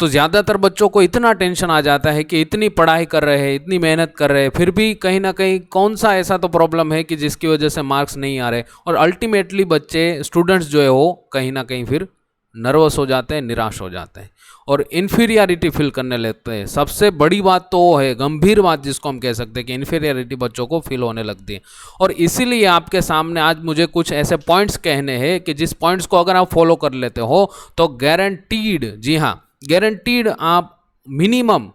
तो ज़्यादातर बच्चों को इतना टेंशन आ जाता है कि इतनी पढ़ाई कर रहे हैं, इतनी मेहनत कर रहे हैं, फिर भी कहीं ना कहीं कौन सा ऐसा तो प्रॉब्लम है कि जिसकी वजह से मार्क्स नहीं आ रहे, और अल्टीमेटली बच्चे स्टूडेंट्स जो है वो कहीं ना कहीं फिर नर्वस हो जाते हैं, निराश हो जाते हैं और इन्फीरियरिटी फील करने लगते हैं। सबसे बड़ी बात तो वो है, गंभीर बात जिसको हम कह सकते हैं कि इन्फीरियरिटी बच्चों को फील होने लगती है। और इसीलिए आपके सामने आज मुझे कुछ ऐसे पॉइंट्स कहने हैं कि जिस पॉइंट्स को अगर आप फॉलो कर लेते हो तो गारंटीड, जी हाँ गारंटीड, आप मिनिमम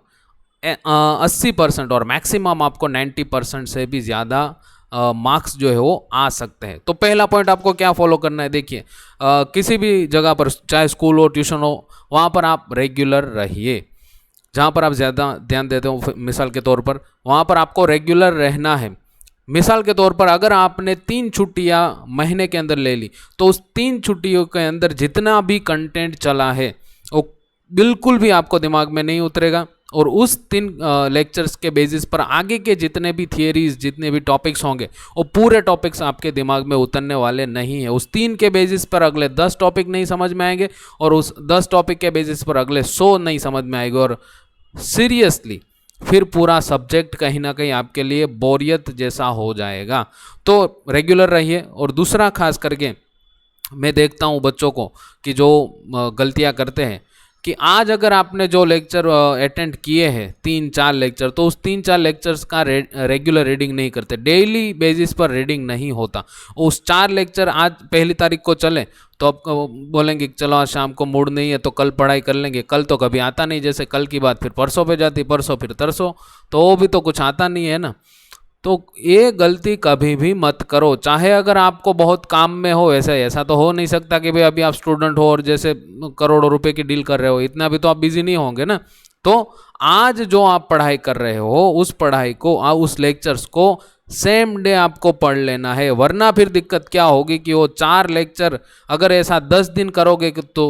80% और मैक्सिमम आपको 90% से भी ज़्यादा मार्क्स जो है वो आ सकते हैं। तो पहला पॉइंट आपको क्या फॉलो करना है, देखिए किसी भी जगह पर, चाहे स्कूल हो, ट्यूशन हो, वहाँ पर आप रेगुलर रहिए। जहाँ पर आप ज़्यादा ध्यान देते हो, मिसाल के तौर पर वहाँ पर आपको रेगुलर रहना है। मिसाल के तौर पर अगर आपने 3 छुट्टियाँ महीने के अंदर ले ली, तो उस 3 छुट्टियों के अंदर जितना भी कंटेंट चला है वो बिल्कुल भी आपको दिमाग में नहीं उतरेगा, और उस 3 लेक्चर्स के बेसिस पर आगे के जितने भी थियरीज, जितने भी टॉपिक्स होंगे, वो पूरे टॉपिक्स आपके दिमाग में उतरने वाले नहीं है। उस 3 के बेसिस पर अगले 10 टॉपिक नहीं समझ में आएंगे, और उस 10 टॉपिक के बेसिस पर अगले 100 नहीं समझ में आएंगे, और सीरियसली फिर पूरा सब्जेक्ट कहीं ना कहीं आपके लिए बोरियत जैसा हो जाएगा। तो रेगुलर रहिए। और दूसरा, खास करके मैं देखता हूँ बच्चों को कि जो गलतियाँ करते हैं कि आज अगर आपने जो लेक्चर अटेंड किए हैं 3-4 लेक्चर, तो उस 3-4 लेक्चर्स का रेगुलर रीडिंग नहीं करते, डेली बेसिस पर रीडिंग नहीं होता। उस 4 लेक्चर आज 1 तारीख को चले तो आप बोलेंगे चलो आज शाम को मूड नहीं है तो कल पढ़ाई कर लेंगे, कल तो कभी आता नहीं, जैसे कल की बात फिर परसों पे जाती, परसों फिर तरसों, तो वो भी तो कुछ आता नहीं है ना। तो ये गलती कभी भी मत करो, चाहे अगर आपको बहुत काम में हो। ऐसा तो हो नहीं सकता कि भाई अभी आप स्टूडेंट हो और जैसे करोड़ों रुपए की डील कर रहे हो, इतना भी तो आप बिजी नहीं होंगे ना। तो आज जो आप पढ़ाई कर रहे हो उस पढ़ाई को, उस लेक्चर्स को सेम डे आपको पढ़ लेना है, वरना फिर दिक्कत क्या होगी कि वो 4 लेक्चर अगर ऐसा 10 दिन करोगे तो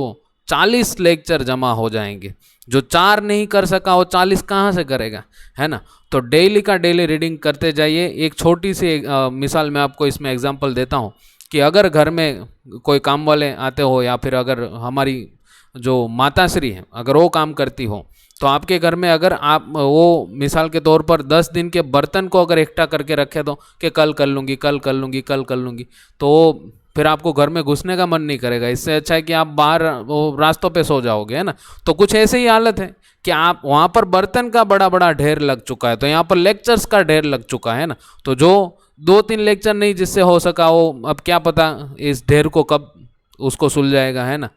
40 लेक्चर जमा हो जाएंगे। जो 4 नहीं कर सका वो 40 कहाँ से करेगा, है ना। तो डेली का डेली रीडिंग करते जाइए। एक छोटी सी मिसाल मैं आपको इसमें एग्जांपल देता हूँ कि अगर घर में कोई काम वाले आते हो, या फिर अगर हमारी जो माताश्री हैं अगर वो काम करती हो, तो आपके घर में अगर आप वो मिसाल के तौर पर 10 दिन के बर्तन को अगर इकट्ठा करके रखे दो कि कल कर लूँगी, कल कर लूँगी, कल कर लूँगी, तो फिर आपको घर में घुसने का मन नहीं करेगा। इससे अच्छा है कि आप बाहर वो रास्तों पे सो जाओगे, है ना। तो कुछ ऐसे ही हालत है कि आप वहाँ पर बर्तन का बड़ा बड़ा ढेर लग चुका है, तो यहाँ पर लेक्चर्स का ढेर लग चुका है ना। तो जो 2-3 लेक्चर नहीं जिससे हो सका, वो अब क्या पता इस ढेर को कब उसको सुलझाएगा, है ना।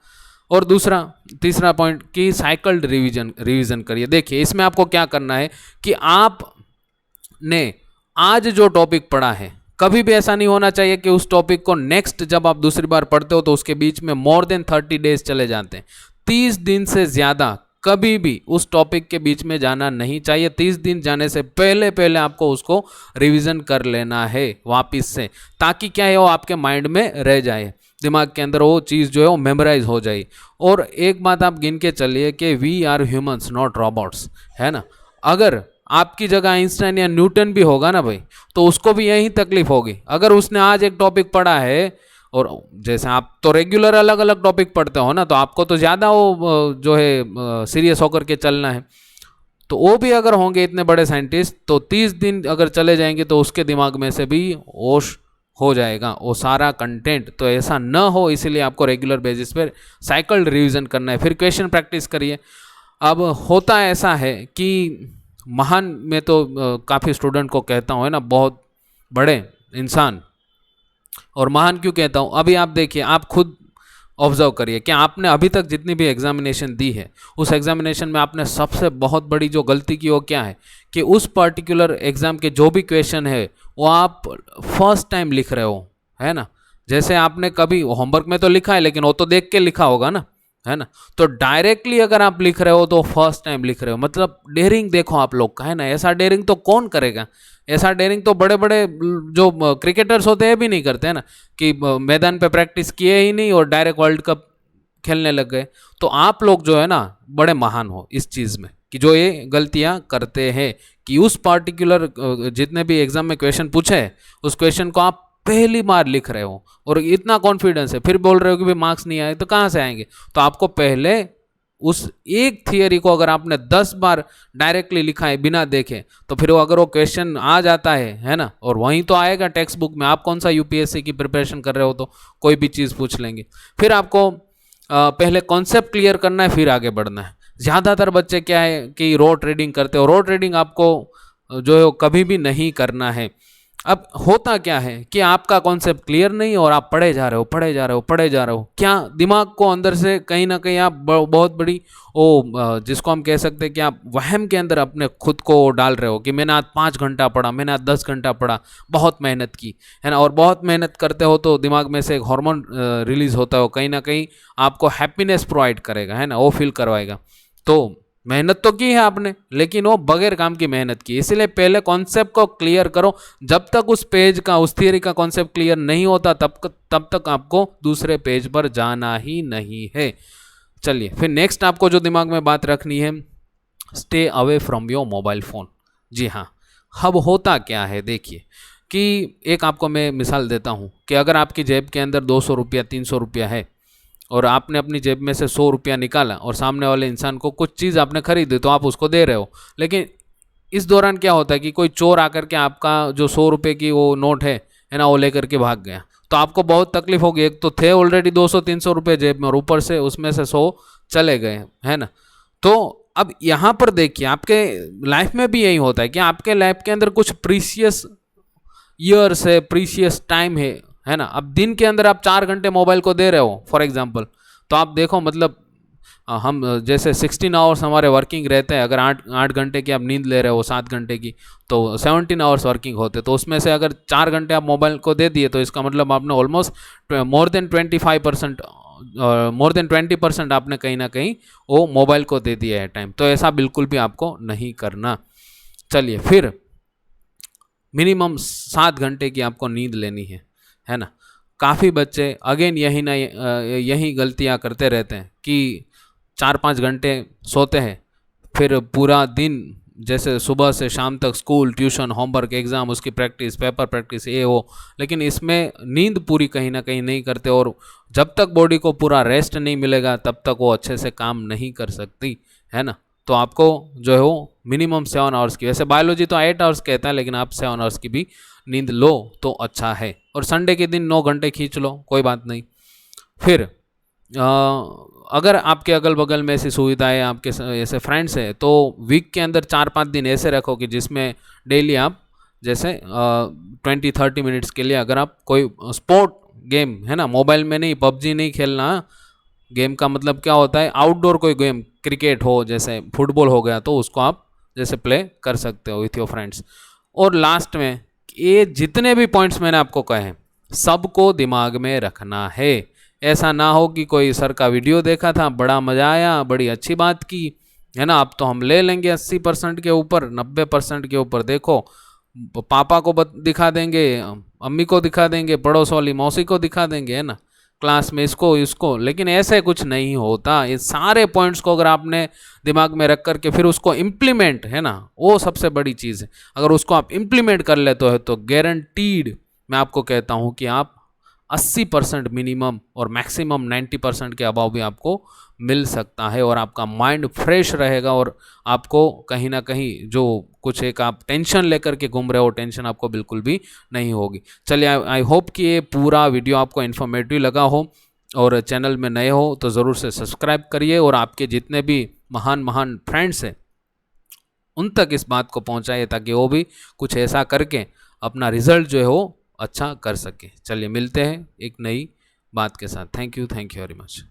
और तीसरा पॉइंट कि साइकिल्ड रिवीजन करिए। देखिए इसमें आपको क्या करना है कि आपने आज जो टॉपिक पढ़ा है, कभी भी ऐसा नहीं होना चाहिए कि उस टॉपिक को नेक्स्ट जब आप दूसरी बार पढ़ते हो तो उसके बीच में मोर देन 30 डेज चले जाते हैं। 30 दिन से ज़्यादा कभी भी उस टॉपिक के बीच में जाना नहीं चाहिए। 30 दिन जाने से पहले आपको उसको रिवीजन कर लेना है वापस से, ताकि क्या है वो आपके माइंड में रह जाए, दिमाग के अंदर वो चीज़ जो है वो मेमोराइज हो जाए। और एक बात आप गिन के चलिए कि we are humans not robots, है ना। अगर आपकी जगह आइंस्टाइन या न्यूटन भी होगा ना भाई, तो उसको भी यही तकलीफ होगी। अगर उसने आज एक टॉपिक पढ़ा है, और जैसे आप तो रेगुलर अलग अलग टॉपिक पढ़ते हो ना, तो आपको तो ज़्यादा वो जो है सीरियस होकर के चलना है, तो वो भी अगर होंगे इतने बड़े साइंटिस्ट, तो 30 दिन अगर चले जाएंगे तो उसके दिमाग में से भी ओश हो जाएगा वो सारा कंटेंट। तो ऐसा न हो, इसीलिए आपको रेगुलर बेसिस पर साइकिल रिवीजन करना है। फिर क्वेश्चन प्रैक्टिस करिए। अब होता ऐसा है कि महान, मैं तो काफ़ी स्टूडेंट को कहता हूँ, है ना, बहुत बड़े इंसान। और महान क्यों कहता हूँ, अभी आप देखिए, आप खुद ऑब्जर्व करिए कि आपने अभी तक जितनी भी एग्जामिनेशन दी है, उस एग्जामिनेशन में आपने सबसे बहुत बड़ी जो गलती की वो क्या है कि उस पर्टिकुलर एग्जाम के जो भी क्वेश्चन है वो आप फर्स्ट टाइम लिख रहे हो, है ना। जैसे आपने कभी होमवर्क में तो लिखा है, लेकिन वो तो देख के लिखा होगा ना, है ना। तो डायरेक्टली अगर आप लिख रहे हो तो फर्स्ट टाइम लिख रहे हो, मतलब डेयरिंग देखो आप लोग का, है ना। ऐसा डेयरिंग तो कौन करेगा, ऐसा डेयरिंग तो बड़े बड़े जो क्रिकेटर्स होते हैं भी नहीं करते, हैं ना, कि मैदान पे प्रैक्टिस किए ही नहीं और डायरेक्ट वर्ल्ड कप खेलने लग गए। तो आप लोग जो है ना बड़े महान हो इस चीज़ में कि जो ये गलतियां करते हैं कि उस पार्टिकुलर जितने भी एग्जाम में क्वेश्चन पूछे हैं उस क्वेश्चन को आप पहली बार लिख रहे हो और इतना कॉन्फिडेंस है, फिर बोल रहे हो कि भाई मार्क्स नहीं आए, तो कहाँ से आएंगे। तो आपको पहले उस एक थियरी को अगर आपने 10 बार डायरेक्टली लिखा है बिना देखे, तो फिर वो अगर वो क्वेश्चन आ जाता है ना, और वहीं तो आएगा टेक्स्ट बुक में। आप कौन सा यूपीएससी की प्रिपरेशन कर रहे हो तो कोई भी चीज़ पूछ लेंगे। फिर आपको पहले कॉन्सेप्ट क्लियर करना है, फिर आगे बढ़ना है। ज़्यादातर बच्चे क्या है कि रो ट्रेडिंग करते हो। रो ट्रेडिंग आपको जो है कभी भी नहीं करना है। अब होता क्या है कि आपका कॉन्सेप्ट क्लियर नहीं, और आप पढ़े जा रहे हो, पढ़े जा रहे हो, पढ़े जा रहे हो। क्या दिमाग को अंदर से कहीं ना कहीं आप बहुत बड़ी जिसको हम कह सकते हैं कि आप वहम के अंदर अपने खुद को डाल रहे हो कि मैंने आज 5 घंटा पढ़ा, मैंने आज 10 घंटा पढ़ा, बहुत मेहनत की, है ना। और बहुत मेहनत करते हो तो दिमाग में से एक हार्मोन रिलीज होता है, वो कहीं ना कहीं आपको हैप्पीनेस प्रोवाइड करेगा, है ना, वो फील करवाएगा। तो मेहनत तो की है आपने, लेकिन वो बगैर काम की मेहनत की। इसलिए पहले कॉन्सेप्ट को क्लियर करो। जब तक उस पेज का, उस थियरी का कॉन्सेप्ट क्लियर नहीं होता, तब तक आपको दूसरे पेज पर जाना ही नहीं है। चलिए, फिर नेक्स्ट आपको जो दिमाग में बात रखनी है, stay away from your mobile phone. जी हाँ, अब होता क्या है देखिए कि एक आपको मैं मिसाल देता हूँ कि अगर आपकी जेब के अंदर 200 रुपया, 300 रुपया है, और आपने अपनी जेब में से 100 रुपया निकाला, और सामने वाले इंसान को कुछ चीज़ आपने खरीदी तो आप उसको दे रहे हो। लेकिन इस दौरान क्या होता है कि कोई चोर आकर के आपका जो 100 रुपये की वो नोट है ना, वो लेकर के भाग गया, तो आपको बहुत तकलीफ होगी। एक तो थे ऑलरेडी 200-300 रुपये जेब में, और ऊपर से उसमें से 100 चले गए, है ना। तो अब यहाँ पर देखिए, आपके लाइफ में भी यही होता है कि आपके लाइफ के अंदर कुछ प्रीशियस ईयर्स है, प्रीशियस टाइम है ना। अब दिन के अंदर आप 4 घंटे मोबाइल को दे रहे हो फॉर एग्जांपल, तो आप देखो मतलब हम जैसे 16 आवर्स हमारे वर्किंग रहते हैं, अगर 8 घंटे की आप नींद ले रहे हो, 7 घंटे की, तो 17 आवर्स वर्किंग होते। तो उसमें से अगर 4 घंटे आप मोबाइल को दे दिए, तो इसका मतलब आपने ऑलमोस्ट मोर देन 20% आपने कहीं ना कहीं वो मोबाइल को दे दिया है टाइम। तो ऐसा बिल्कुल भी आपको नहीं करना। चलिए, फिर मिनिमम 7 घंटे की आपको नींद लेनी है ना। काफ़ी बच्चे अगेन यही गलतियां करते रहते हैं कि 4-5 घंटे सोते हैं, फिर पूरा दिन जैसे सुबह से शाम तक स्कूल, ट्यूशन, होमवर्क, एग्ज़ाम, उसकी प्रैक्टिस, पेपर प्रैक्टिस, ये वो, लेकिन इसमें नींद पूरी कहीं ना कहीं नहीं करते। और जब तक बॉडी को पूरा रेस्ट नहीं मिलेगा, तब तक वो अच्छे से काम नहीं कर सकती, है ना। तो आपको जो है वो मिनिमम 7 आवर्स की, वैसे बायोलॉजी तो 8 आवर्स कहता है, लेकिन आप 7 आवर्स की भी नींद लो तो अच्छा है। और संडे के दिन 9 घंटे खींच लो, कोई बात नहीं। फिर अगर आपके अगल बगल में ऐसी सुविधाएं, आपके ऐसे फ्रेंड्स हैं, तो वीक के अंदर 4-5 दिन ऐसे रखो कि जिसमें डेली आप जैसे 20-30 मिनट्स के लिए अगर आप कोई स्पोर्ट गेम, है ना, मोबाइल में नहीं, पबजी नहीं खेलना। गेम का मतलब क्या होता है, आउटडोर कोई गेम, क्रिकेट हो, जैसे फुटबॉल हो गया, तो उसको आप जैसे प्ले कर सकते हो विथ योर फ्रेंड्स। और लास्ट में, ये जितने भी पॉइंट्स मैंने आपको कहे हैं, सबको दिमाग में रखना है। ऐसा ना हो कि कोई सर का वीडियो देखा था, बड़ा मज़ा आया, बड़ी अच्छी बात की, है ना, अब तो हम ले लेंगे 80% के ऊपर, 90% के ऊपर। देखो, पापा को दिखा देंगे, अम्मी को दिखा देंगे, पड़ोस वाली मौसी को दिखा देंगे, है ना, क्लास में इसको। लेकिन ऐसे कुछ नहीं होता। ये सारे पॉइंट्स को अगर आपने दिमाग में रख करके फिर उसको इम्प्लीमेंट, है ना, वो सबसे बड़ी चीज़ है। अगर उसको आप इम्प्लीमेंट कर लेते हो तो गारंटीड मैं आपको कहता हूँ कि आप 80% मिनिमम और मैक्सिमम 90% के अबाव भी आपको मिल सकता है, और आपका माइंड फ्रेश रहेगा, और आपको कहीं ना कहीं जो कुछ एक आप टेंशन लेकर के घूम रहे हो, टेंशन आपको बिल्कुल भी नहीं होगी। चलिए, आई होप कि ये पूरा वीडियो आपको इन्फॉर्मेटिव लगा हो, और चैनल में नए हो तो ज़रूर से सब्सक्राइब करिए, और आपके जितने भी महान महान फ्रेंड्स हैं उन तक इस बात को पहुंचाइए, ताकि वो भी कुछ ऐसा करके अपना रिजल्ट जो है वो अच्छा कर सके। चलिए, मिलते हैं एक नई बात के साथ। Thank you very much.